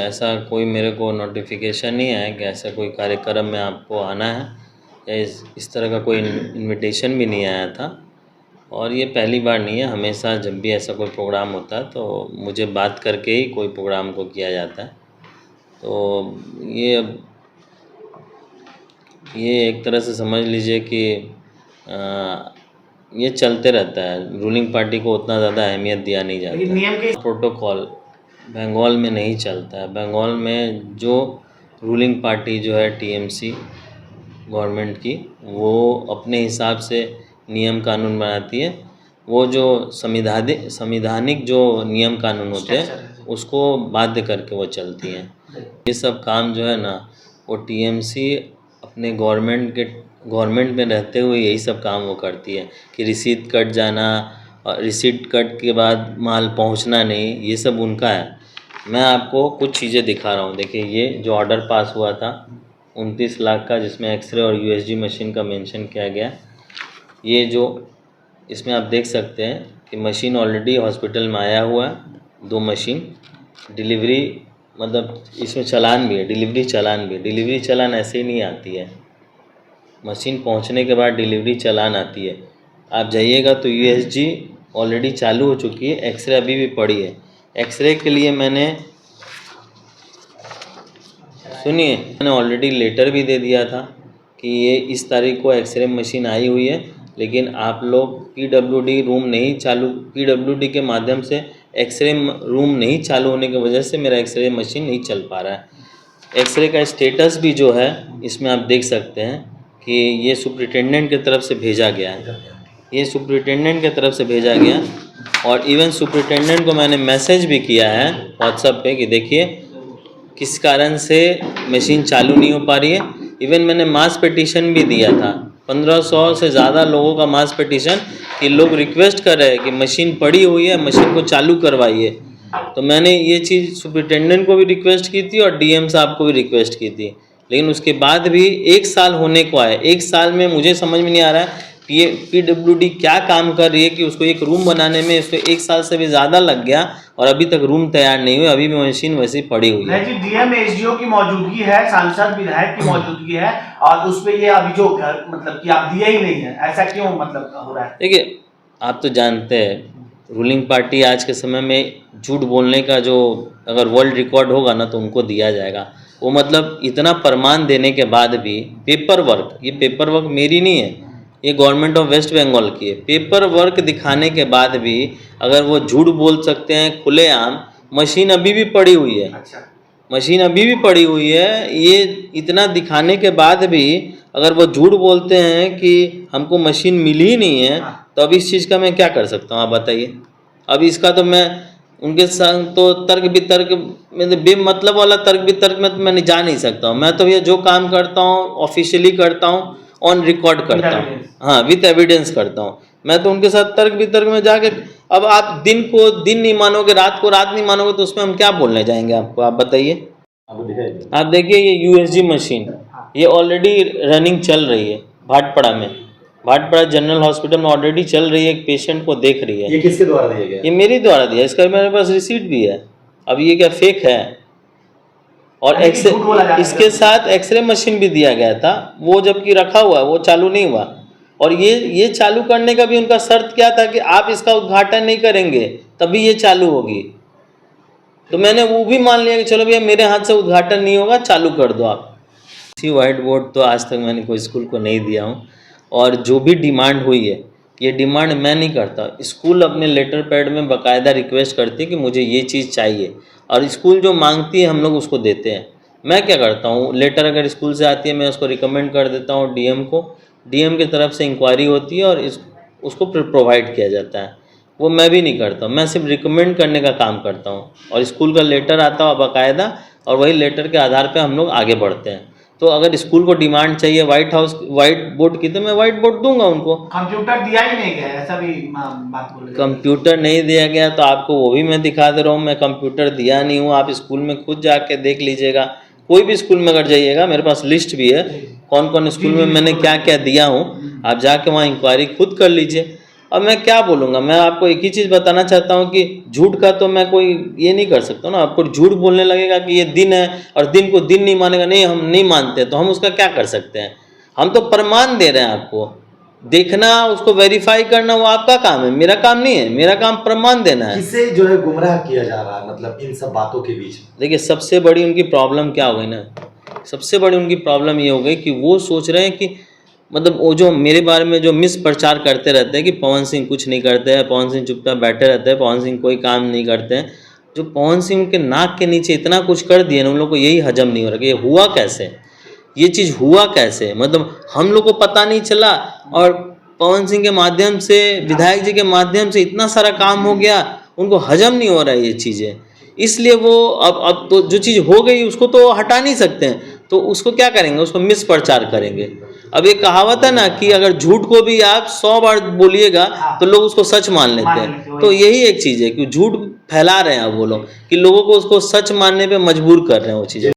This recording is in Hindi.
ऐसा कोई मेरे को नोटिफिकेशन नहीं है कि ऐसा कोई कार्यक्रम में आपको आना है, या इस तरह का कोई इनविटेशन भी नहीं आया था। और ये पहली बार नहीं है, हमेशा जब भी ऐसा कोई प्रोग्राम होता है तो मुझे बात करके ही कोई प्रोग्राम को किया जाता है। तो ये एक तरह से समझ लीजिए कि ये चलते रहता है। रूलिंग पार्टी को उतना ज़्यादा अहमियत दिया नहीं जाता। नियम के प्रोटोकॉल बंगाल में नहीं चलता है। बंगाल में जो रूलिंग पार्टी जो है टीएमसी गवर्नमेंट की, वो अपने हिसाब से नियम कानून बनाती है। वो जो संविधानिक जो नियम कानून होते हैं उसको बाध्य करके वो चलती हैं। ये सब काम जो है ना, वो टीएमसी अपने गवर्नमेंट में रहते हुए यही सब काम वो करती है कि रिसीट कट जाना, और रिसीट कट के बाद माल पहुंचना नहीं, ये सब उनका है। मैं आपको कुछ चीज़ें दिखा रहा हूँ। देखिए, ये जो ऑर्डर पास हुआ था 29 लाख का, जिसमें एक्सरे और यूएसजी मशीन का मेंशन किया गया, ये जो इसमें आप देख सकते हैं कि मशीन ऑलरेडी हॉस्पिटल में आया हुआ है। 2 मशीन डिलीवरी, मतलब इसमें चालान भी है, डिलीवरी चालान भी है। डिलीवरी चालान ऐसे ही नहीं आती है, मशीन पहुंचने के बाद डिलीवरी चालान आती है। आप जाइएगा तो यूएसजी ऑलरेडी चालू हो चुकी है, एक्सरे अभी भी पड़ी है। एक्सरे के लिए मैंने ऑलरेडी लेटर भी दे दिया था कि ये इस तारीख को एक्सरे मशीन आई हुई है, लेकिन आप लोग पीडब्ल्यूडी रूम नहीं चालू, पीडब्ल्यूडी के माध्यम से एक्सरे रूम नहीं चालू होने की वजह से मेरा एक्सरे मशीन नहीं चल पा रहा है। एक्सरे का स्टेटस भी जो है इसमें आप देख सकते हैं कि ये सुपरिटेंडेंट की तरफ से भेजा गया है। ये सुपरिटेंडेंट की तरफ से भेजा गया, और इवन सुपरिटेंडेंट को मैंने मैसेज भी किया है व्हाट्सएप पे कि देखिए किस कारण से मशीन चालू नहीं हो पा रही है। इवन मैंने मास पिटीशन भी दिया था, 1500 से ज़्यादा लोगों का मास पिटीशन, कि लोग रिक्वेस्ट कर रहे हैं कि मशीन पड़ी हुई है, मशीन को चालू करवाइए। तो मैंने ये चीज़ सुपरिटेंडेंट को भी रिक्वेस्ट की थी और डीएम साहब को भी रिक्वेस्ट की थी, लेकिन उसके बाद भी 1 साल होने को आया। 1 साल में मुझे समझ में नहीं आ रहा है पीडब्ल्यूडी क्या काम कर रही है कि उसको एक रूम बनाने में उसको 1 साल से भी ज़्यादा लग गया और अभी तक रूम तैयार नहीं हुई, अभी भी मशीन वैसी पड़ी हुई है। जी, डीएम एसडीओ की मौजूदगी है, सांसद विधायक की मौजूदगी है, और उस पे ये अभियोग मतलब कि आप दिया ही नहीं है, ऐसा क्यों मतलब हो रहा है? देखिए, आप तो जानते हैं रूलिंग पार्टी आज के समय में झूठ बोलने का जो अगर वर्ल्ड रिकॉर्ड होगा ना तो उनको दिया जाएगा। वो मतलब इतना प्रमाण देने के बाद भी पेपर वर्क, ये पेपर वर्क मेरी नहीं है, ये गवर्नमेंट ऑफ वेस्ट बंगाल की है। पेपर वर्क दिखाने के बाद भी अगर वो झूठ बोल सकते हैं खुलेआम, मशीन अभी भी पड़ी हुई है। अच्छा, मशीन अभी भी पड़ी हुई है। ये इतना दिखाने के बाद भी अगर वो झूठ बोलते हैं कि हमको मशीन मिली ही नहीं है, तो अब इस चीज़ का मैं क्या कर सकता हूँ, आप बताइए। अब इसका तो मैं उनके संग तो तर्क वितर्क में बेमतलब वाला तर्क वितर्क में तो मैं जा नहीं सकता हूँ। मैं तो ये जो काम करता हूँ ऑफिशियली करता हूँ, ऑन रिकॉर्ड करता हूँ, हाँ, विथ एविडेंस करता हूँ। मैं तो उनके साथ तर्क वितर्क में जाके, अब आप दिन को दिन नहीं मानोगे, रात को रात नहीं मानोगे, तो उसमें हम क्या बोलने जाएंगे आपको, आप बताइए। आप देखिए ये यूएसजी मशीन ये ऑलरेडी रनिंग चल रही है भाटपाड़ा में, भाटपाड़ा जनरल हॉस्पिटल में ऑलरेडी चल रही है, एक पेशेंट को देख रही है। ये किसके द्वारा दिया गया? ये मेरे द्वारा दिया, इसका मेरे पास रिसीट भी है। अब ये क्या फेक है? और इसके साथ एक्सरे मशीन भी दिया गया था, वो जबकि रखा हुआ है, वो चालू नहीं हुआ। और ये चालू करने का भी उनका शर्त क्या था कि आप इसका उद्घाटन नहीं करेंगे तभी ये चालू होगी। तो मैंने वो भी मान लिया कि चलो भैया मेरे हाथ से उद्घाटन नहीं होगा, चालू कर दो आप। इसी वाइट बोर्ड तो आज तक मैंने कोई स्कूल को नहीं दिया हूँ, और जो भी डिमांड हुई है ये डिमांड मैं नहीं करता। स्कूल अपने लेटर पैड में बाकायदा रिक्वेस्ट करती है कि मुझे ये चीज़ चाहिए, और स्कूल जो मांगती है हम लोग उसको देते हैं। मैं क्या करता हूँ, लेटर अगर स्कूल से आती है मैं उसको रिकमेंड कर देता हूँ डीएम को, डीएम की तरफ से इंक्वायरी होती है और उसको प्रोवाइड किया जाता है। वो मैं भी नहीं करता, मैं सिर्फ रिकमेंड करने का काम करता हूँ, और स्कूल का लेटर आता है बाकायदा, और वही लेटर के आधार पर हम लोग आगे बढ़ते हैं। तो अगर स्कूल को डिमांड चाहिए वाइट बोर्ड की, तो मैं वाइट बोर्ड दूंगा उनको। कंप्यूटर दिया ही नहीं गया, ऐसा भी बात बोल रहे हैं। कंप्यूटर नहीं दिया गया तो आपको वो भी मैं दिखा दे रहा हूँ, मैं कंप्यूटर दिया नहीं हूँ। आप स्कूल में खुद जाके देख लीजिएगा, कोई भी स्कूल में अगर जाइएगा, मेरे पास लिस्ट भी है कौन कौन स्कूल में मैंने क्या क्या दिया हूँ, आप जाके वहाँ इंक्वायरी खुद कर लीजिए। अब मैं क्या बोलूँगा, मैं आपको एक ही चीज़ बताना चाहता हूँ कि झूठ का तो मैं कोई ये नहीं कर सकता ना। आपको झूठ बोलने लगेगा कि ये दिन है और दिन को दिन नहीं मानेगा, नहीं हम नहीं मानते, तो हम उसका क्या कर सकते हैं? हम तो प्रमाण दे रहे हैं आपको, देखना उसको वेरीफाई करना वो आपका काम है, मेरा काम नहीं है। मेरा काम प्रमाण देना है। किसे जो है गुमराह किया जा रहा है मतलब इन सब बातों के बीच? देखिए सबसे बड़ी उनकी प्रॉब्लम क्या हो गई ना, सबसे बड़ी उनकी प्रॉब्लम ये हो गई कि वो सोच रहे हैं कि मतलब वो जो मेरे बारे में जो मिस प्रचार करते रहते हैं कि पवन सिंह कुछ नहीं करते हैं, पवन सिंह चुपचाप बैठे रहते हैं, पवन सिंह कोई काम नहीं करते हैं। जो पवन सिंह के नाक के नीचे इतना कुछ कर दिए ना, उन लोग को यही हजम नहीं हो रहा कि ये हुआ कैसे, ये चीज़ हुआ कैसे, मतलब हम लोग को पता नहीं चला और पवन सिंह के माध्यम से, विधायक जी के माध्यम से इतना सारा काम हो गया, उनको हजम नहीं हो रहा है ये चीज़ें। इसलिए वो अब तो जो चीज़ हो गई उसको तो हटा नहीं सकते हैं, तो उसको क्या करेंगे, उसको मिस प्रचार करेंगे। अब एक कहावत है ना कि अगर झूठ को भी आप 100 बार बोलिएगा तो लोग उसको सच मान लेते हैं। तो यही एक चीज़ है कि झूठ फैला रहे हैं अब वो लोग कि लोगों को उसको सच मानने पे मजबूर कर रहे हैं वो चीज़ें।